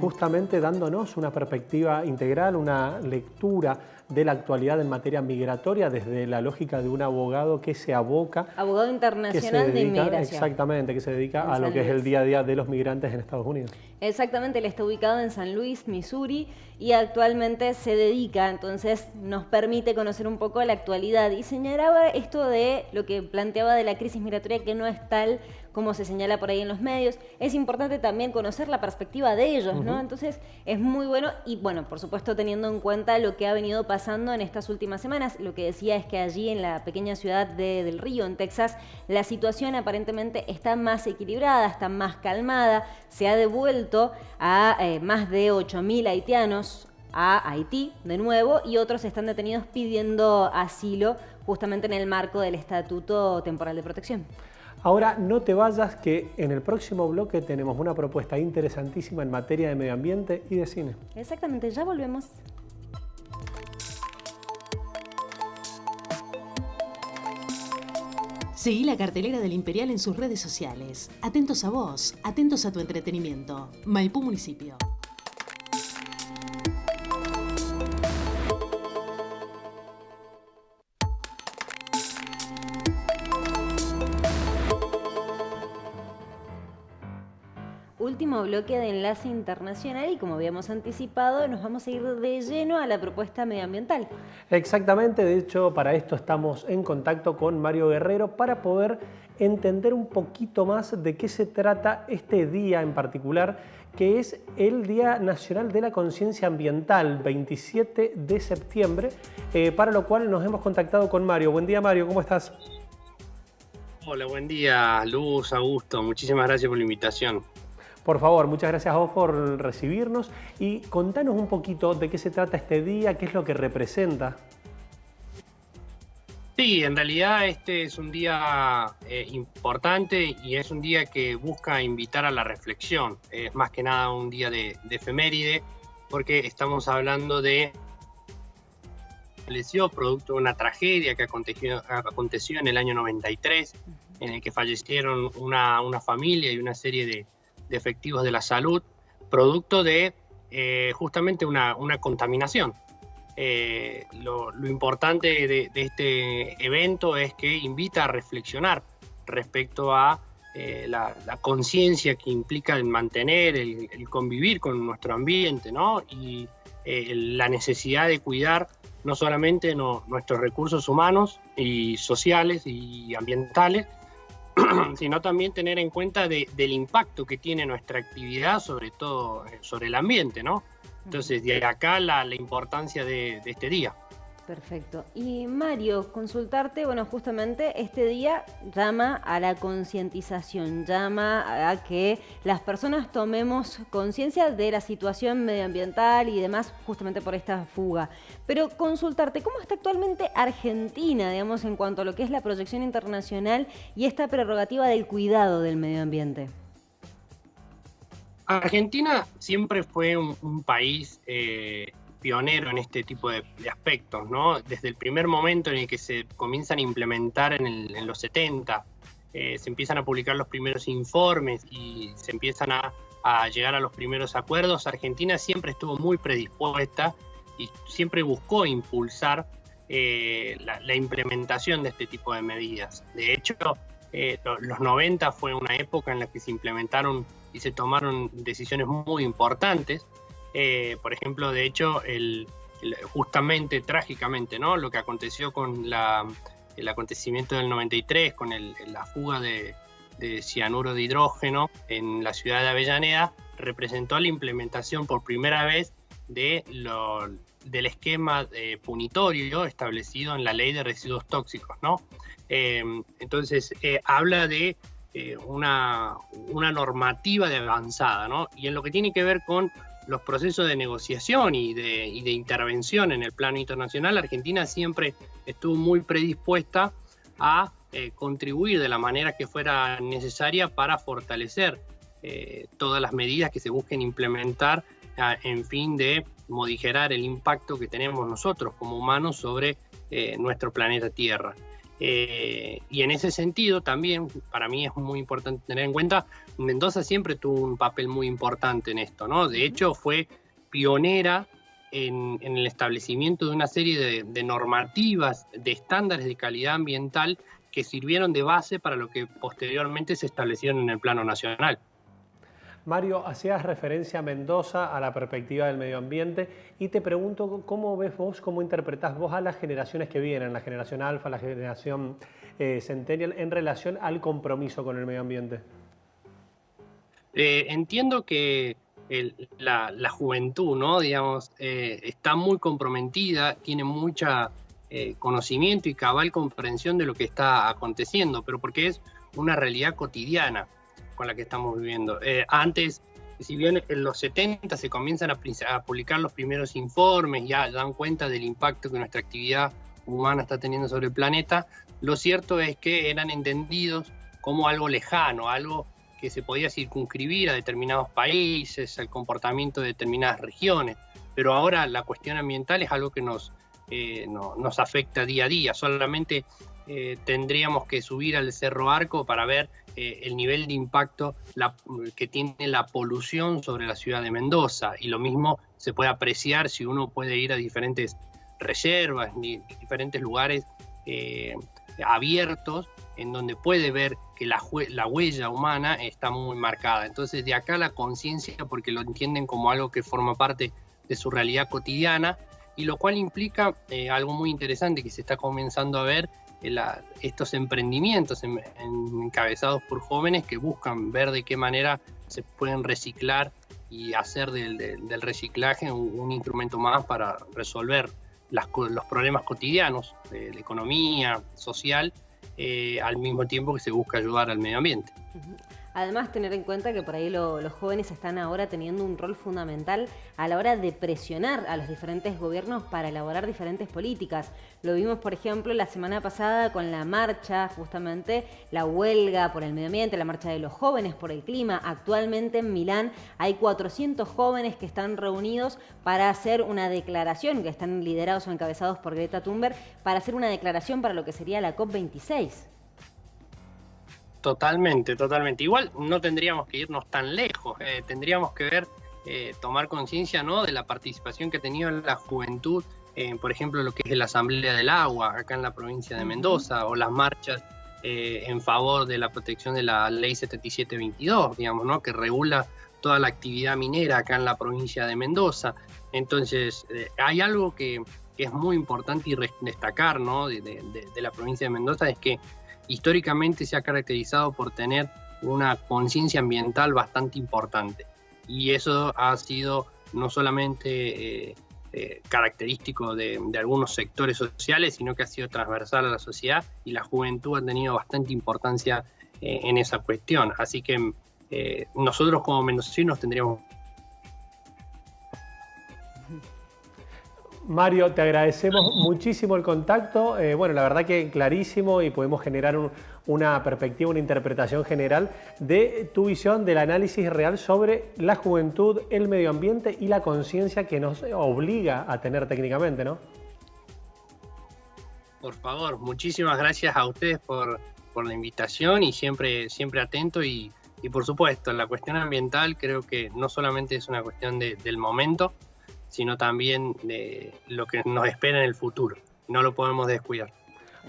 justamente dándonos una perspectiva integral, una lectura de la actualidad en materia migratoria desde la lógica de un abogado que se aboca... Abogado internacional de inmigración. Exactamente, que se dedica a lo que es el día a día de los migrantes en Estados Unidos. Exactamente, él está ubicado en San Luis, Missouri, y actualmente se dedica, entonces nos permite conocer un poco la actualidad. Y señalaba esto de lo que planteaba de la crisis migratoria, que no es tal como se señala por ahí en los medios. Es importante también conocer la perspectiva de ellos, ¿no? Entonces es muy bueno, y bueno, por supuesto teniendo en cuenta lo que ha venido pasando en estas últimas semanas. Lo que decía es que allí en la pequeña ciudad de Del Río, en Texas, la situación aparentemente está más equilibrada, está más calmada. Se ha devuelto a más de 8.000 haitianos a Haití de nuevo y otros están detenidos pidiendo asilo justamente en el marco del Estatuto Temporal de Protección. Ahora, no te vayas, que en el próximo bloque tenemos una propuesta interesantísima en materia de medio ambiente y de cine. Exactamente, ya volvemos. Seguí la cartelera del Imperial en sus redes sociales. Atentos a vos, atentos a tu entretenimiento. Maipú Municipio. Último bloque de Enlace Internacional y como habíamos anticipado nos vamos a ir de lleno a la propuesta medioambiental. Exactamente, de hecho para esto estamos en contacto con Mario Guerrero para poder entender un poquito más de qué se trata este día en particular, que es el Día Nacional de la Conciencia Ambiental, 27 de septiembre, para lo cual nos hemos contactado con Mario. Buen día, Mario, ¿cómo estás? Hola, buen día, Luz, Augusto, muchísimas gracias por la invitación. Por favor, muchas gracias a vos por recibirnos y contanos un poquito de qué se trata este día, qué es lo que representa. Sí, en realidad este es un día importante y es un día que busca invitar a la reflexión. Es más que nada un día de efeméride porque estamos hablando de producto de una tragedia que aconteció en el año 93, en el que fallecieron una familia y una serie de efectivos de la salud, producto de justamente una contaminación. Lo importante de este evento es que invita a reflexionar respecto a la conciencia que implica el mantener, el convivir con nuestro ambiente, ¿no? Y la necesidad de cuidar no solamente nuestros recursos humanos y sociales y ambientales, sino también tener en cuenta del impacto que tiene nuestra actividad, sobre todo sobre el ambiente, ¿no? Entonces, de acá la importancia de este día. Perfecto. Y Mario, consultarte, bueno, justamente este día llama a la concientización, llama a que las personas tomemos conciencia de la situación medioambiental y demás, justamente por esta fuga. Pero consultarte, ¿cómo está actualmente Argentina, digamos, en cuanto a lo que es la proyección internacional y esta prerrogativa del cuidado del medio ambiente? Argentina siempre fue un país pionero en este tipo de aspectos, ¿no? Desde el primer momento en el que se comienzan a implementar en los 70, se empiezan a publicar los primeros informes y se empiezan a llegar a los primeros acuerdos, Argentina siempre estuvo muy predispuesta y siempre buscó impulsar la implementación de este tipo de medidas. De hecho, los 90 fue una época en la que se implementaron y se tomaron decisiones muy importantes. Por ejemplo, de hecho, justamente, trágicamente, ¿no? Lo que aconteció con el acontecimiento del 93, con la fuga de cianuro de hidrógeno en la ciudad de Avellaneda, representó la implementación por primera vez del esquema punitorio establecido en la Ley de Residuos Tóxicos, ¿no? Entonces, habla de una normativa de avanzada, ¿no? Y en lo que tiene que ver con los procesos de negociación y de intervención en el plano internacional, Argentina siempre estuvo muy predispuesta a contribuir de la manera que fuera necesaria para fortalecer todas las medidas que se busquen implementar en fin de modificar el impacto que tenemos nosotros como humanos sobre nuestro planeta Tierra. Y en ese sentido también para mí es muy importante tener en cuenta, Mendoza siempre tuvo un papel muy importante en esto, ¿no? De hecho fue pionera en el establecimiento de una serie de normativas, de estándares de calidad ambiental que sirvieron de base para lo que posteriormente se establecieron en el plano nacional. Mario, hacías referencia a Mendoza, a la perspectiva del medio ambiente, y te pregunto cómo ves vos, cómo interpretás vos a las generaciones que vienen, la generación alfa, la generación centennial, en relación al compromiso con el medio ambiente. Entiendo que la juventud, ¿no? Digamos, está muy comprometida, tiene mucha conocimiento y cabal comprensión de lo que está aconteciendo, pero porque es una realidad cotidiana con la que estamos viviendo. Antes si bien en los 70 se comienzan a publicar los primeros informes, ya dan cuenta del impacto que nuestra actividad humana está teniendo sobre el planeta, lo cierto es que eran entendidos como algo lejano, algo que se podía circunscribir a determinados países, al comportamiento de determinadas regiones. Pero ahora la cuestión ambiental es algo que nos afecta día a día. Solamente tendríamos que subir al Cerro Arco para ver el nivel de impacto que tiene la polución sobre la ciudad de Mendoza. Y lo mismo se puede apreciar si uno puede ir a diferentes reservas, diferentes lugares abiertos, en donde puede ver que la huella humana está muy marcada. Entonces, de acá la conciencia, porque lo entienden como algo que forma parte de su realidad cotidiana, y lo cual implica algo muy interesante que se está comenzando a ver, estos emprendimientos encabezados por jóvenes que buscan ver de qué manera se pueden reciclar y hacer del reciclaje un instrumento más para resolver los problemas cotidianos de la economía social, al mismo tiempo que se busca ayudar al medio ambiente. Además, tener en cuenta que por ahí los jóvenes están ahora teniendo un rol fundamental a la hora de presionar a los diferentes gobiernos para elaborar diferentes políticas. Lo vimos, por ejemplo, la semana pasada con la marcha, justamente la huelga por el medio ambiente, la marcha de los jóvenes por el clima. Actualmente en Milán hay 400 jóvenes que están reunidos para hacer una declaración, que están liderados o encabezados por Greta Thunberg, para hacer una declaración para lo que sería la COP26. Totalmente. Igual no tendríamos que irnos tan lejos, tendríamos que ver, tomar conciencia, ¿no?, de la participación que ha tenido la juventud, por ejemplo, lo que es la Asamblea del Agua, acá en la provincia de Mendoza, o las marchas en favor de la protección de la Ley 7722, digamos, ¿no?, que regula toda la actividad minera acá en la provincia de Mendoza. Entonces, hay algo que es muy importante y destacar, ¿no?, de la provincia de Mendoza, es que históricamente se ha caracterizado por tener una conciencia ambiental bastante importante, y eso ha sido no solamente característico de algunos sectores sociales, sino que ha sido transversal a la sociedad, y la juventud ha tenido bastante importancia en esa cuestión. Así que nosotros como mendocinos tendríamos... Mario, te agradecemos muchísimo el contacto. Bueno, la verdad que clarísimo, y podemos generar una perspectiva, una interpretación general de tu visión del análisis real sobre la juventud, el medio ambiente y la conciencia que nos obliga a tener técnicamente, ¿no? Por favor, muchísimas gracias a ustedes por la invitación, y siempre atento, y por supuesto, la cuestión ambiental creo que no solamente es una cuestión del momento, sino también de lo que nos espera en el futuro. No lo podemos descuidar.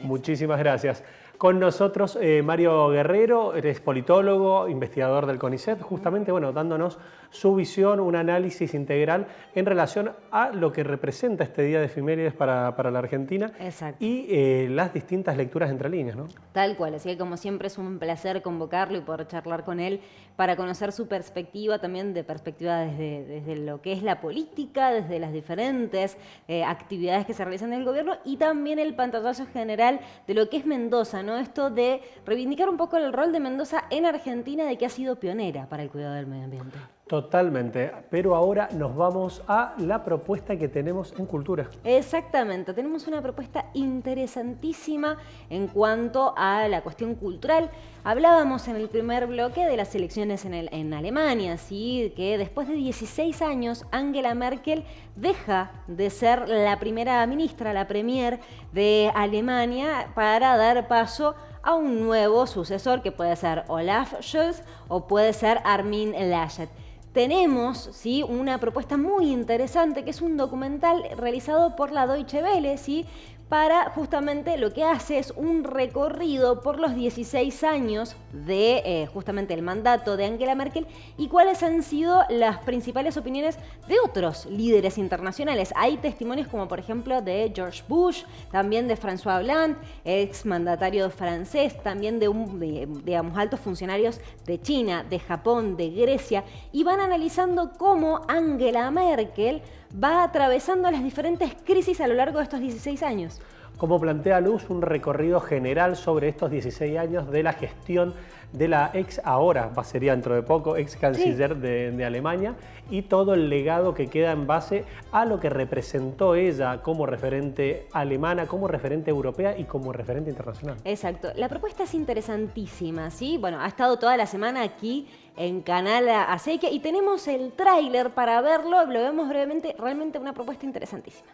Muchísimas gracias. Con nosotros Mario Guerrero, eres politólogo, investigador del CONICET, justamente, bueno, dándonos su visión, un análisis integral en relación a lo que representa este día de efemérides para la Argentina. Exacto. Y las distintas lecturas entre líneas, ¿no? Tal cual, así que como siempre es un placer convocarlo y poder charlar con él para conocer su perspectiva, también de perspectiva desde lo que es la política, desde las diferentes actividades que se realizan en el gobierno, y también el pantallazo general de lo que es Mendoza, ¿no? Esto de reivindicar un poco el rol de Mendoza en Argentina, de que ha sido pionera para el cuidado del medio ambiente. Totalmente, pero ahora nos vamos a la propuesta que tenemos en Cultura. Exactamente, tenemos una propuesta interesantísima en cuanto a la cuestión cultural. Hablábamos en el primer bloque de las elecciones en Alemania, ¿sí? Que después de 16 años Angela Merkel deja de ser la primera ministra, la premier de Alemania, para dar paso a un nuevo sucesor, que puede ser Olaf Scholz o puede ser Armin Laschet. Tenemos, ¿sí?, una propuesta muy interesante, que es un documental realizado por la Deutsche Welle, ¿sí?, para justamente lo que hace es un recorrido por los 16 años de justamente el mandato de Angela Merkel, y cuáles han sido las principales opiniones de otros líderes internacionales. Hay testimonios como por ejemplo de George Bush, también de François Hollande, ex mandatario francés, también digamos, altos funcionarios de China, de Japón, de Grecia, y van analizando cómo Angela Merkel va atravesando las diferentes crisis a lo largo de estos 16 años. como plantea Luz un recorrido general sobre estos 16 años de la gestión de la ahora sería dentro de poco, ex canciller de Alemania, y todo el legado que queda en base a lo que representó ella como referente alemana, como referente europea y como referente internacional. Exacto. La propuesta es interesantísima, ¿sí? Bueno, ha estado toda la semana aquí en Canal Acequia y tenemos el tráiler para verlo, lo vemos brevemente, realmente una propuesta interesantísima.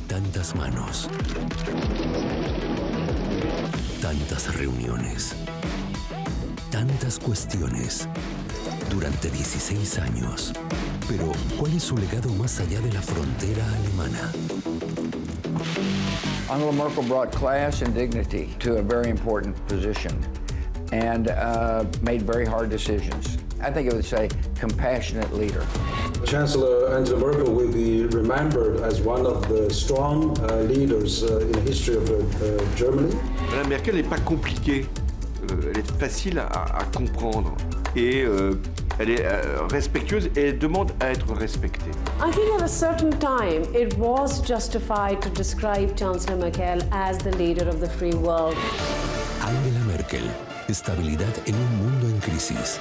Tantas manos, tantas reuniones, tantas cuestiones durante 16 años. Pero, ¿cuál es su legado más allá de la frontera alemana? Angela Merkel brought class and dignity to a very important position and made very hard decisions. I think it would say compassionate leader. Chancellor Angela Merkel will be remembered as one of the strong leaders in the history of Germany. Madame Merkel n'est pas compliquée, elle est facile à comprendre et elle est respectueuse et elle demande à être respectée. I think at a certain time it was justified to describe Chancellor Merkel as the leader of the free world. Angela Merkel, estabilidad en un mundo en crisis.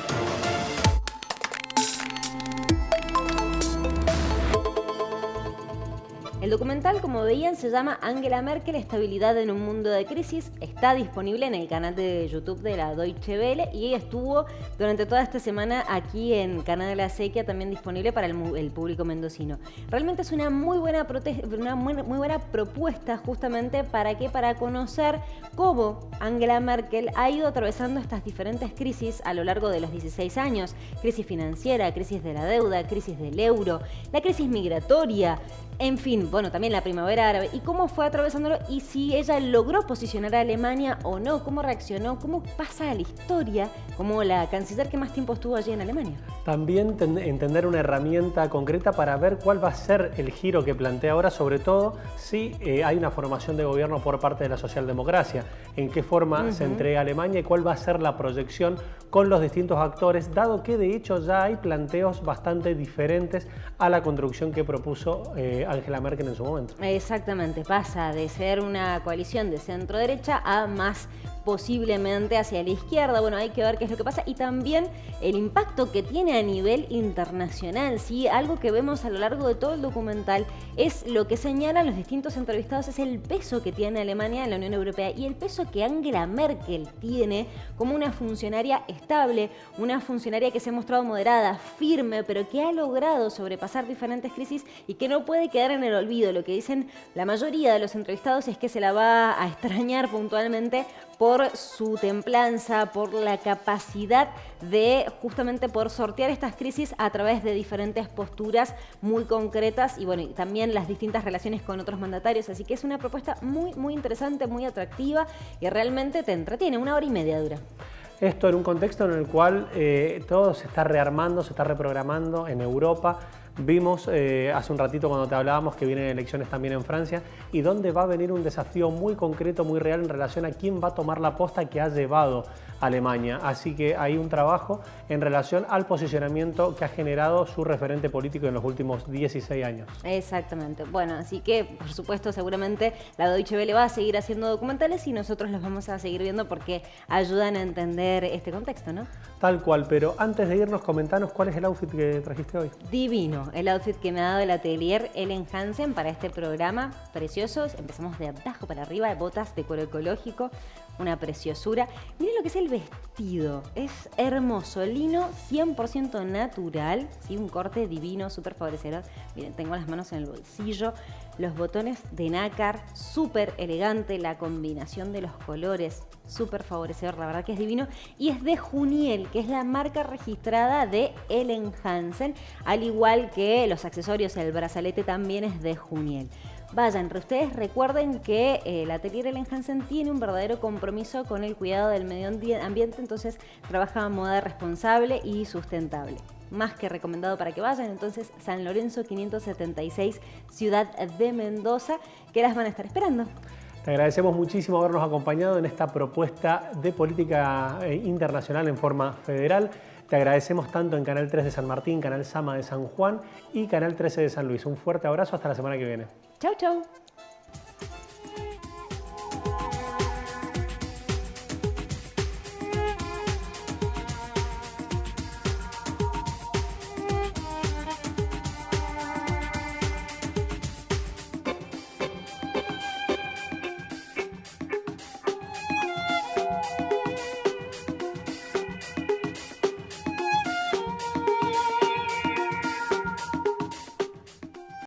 El documental, como veían, se llama Angela Merkel, estabilidad en un mundo de crisis. Está disponible en el canal de YouTube de la Deutsche Welle y estuvo durante toda esta semana aquí en Canal Acequia, también disponible para el público mendocino. Realmente es una muy buena propuesta justamente para conocer cómo Angela Merkel ha ido atravesando estas diferentes crisis a lo largo de los 16 años. Crisis financiera, crisis de la deuda, crisis del euro, la crisis migratoria. En fin, bueno, también la primavera árabe y cómo fue atravesándolo y si ella logró posicionar a Alemania o no, cómo reaccionó, cómo pasa a la historia como la canciller que más tiempo estuvo allí en Alemania. También entender una herramienta concreta para ver cuál va a ser el giro que plantea ahora, sobre todo si hay una formación de gobierno por parte de la socialdemocracia, en qué forma se entrega a Alemania y cuál va a ser la proyección con los distintos actores, dado que de hecho ya hay planteos bastante diferentes a la construcción que propuso Angela Merkel en su momento. Exactamente, pasa de ser una coalición de centro-derecha a más posiblemente hacia la izquierda. Bueno, hay que ver qué es lo que pasa y también el impacto que tiene a nivel internacional, ¿sí? Algo que vemos a lo largo de todo el documental es lo que señalan los distintos entrevistados, es el peso que tiene Alemania en la Unión Europea y el peso que Angela Merkel tiene como una funcionaria estable, una funcionaria que se ha mostrado moderada, firme, pero que ha logrado sobrepasar diferentes crisis y que no puede quedar en el olvido. Lo que dicen la mayoría de los entrevistados es que se la va a extrañar puntualmente por su templanza, por la capacidad de justamente poder sortear estas crisis a través de diferentes posturas muy concretas y bueno, y también las distintas relaciones con otros mandatarios. Así que es una propuesta muy, muy interesante, muy atractiva y realmente te entretiene. 1 hora y media dura. Esto en un contexto en el cual todo se está rearmando, se está reprogramando en Europa. Vimos hace un ratito cuando te hablábamos que vienen elecciones también en Francia y donde va a venir un desafío muy concreto, muy real en relación a quién va a tomar la posta que ha llevado Alemania. Así que hay un trabajo en relación al posicionamiento que ha generado su referente político en los últimos 16 años. Exactamente. Bueno, así que por supuesto seguramente la Deutsche Welle va a seguir haciendo documentales y nosotros los vamos a seguir viendo porque ayudan a entender este contexto, ¿no? Tal cual, pero antes de irnos, comentanos cuál es el outfit que trajiste hoy. Divino, el outfit que me ha dado el atelier Ellen Hansen para este programa, preciosos. Empezamos de abajo para arriba, botas de cuero ecológico, una preciosura. Miren lo que es el vestido, es hermoso, lino 100% natural, ¿sí? Un corte divino, súper favorecedor. Miren, tengo las manos en el bolsillo, los botones de nácar, súper elegante, la combinación de los colores, súper favorecedor, la verdad que es divino. Y es de Juniel, que es la marca registrada de Ellen Hansen, al igual que los accesorios, el brazalete también es de Juniel. Vayan, ustedes recuerden que el atelier Ellen Hansen tiene un verdadero compromiso con el cuidado del medio ambiente, entonces trabaja a moda responsable y sustentable. Más que recomendado para que vayan, entonces San Lorenzo 576, Ciudad de Mendoza, que las van a estar esperando. Te agradecemos muchísimo habernos acompañado en esta propuesta de política internacional en forma federal. Te agradecemos tanto en Canal 3 de San Martín, Canal Sama de San Juan y Canal 13 de San Luis. Un fuerte abrazo, hasta la semana que viene. Chau, chau.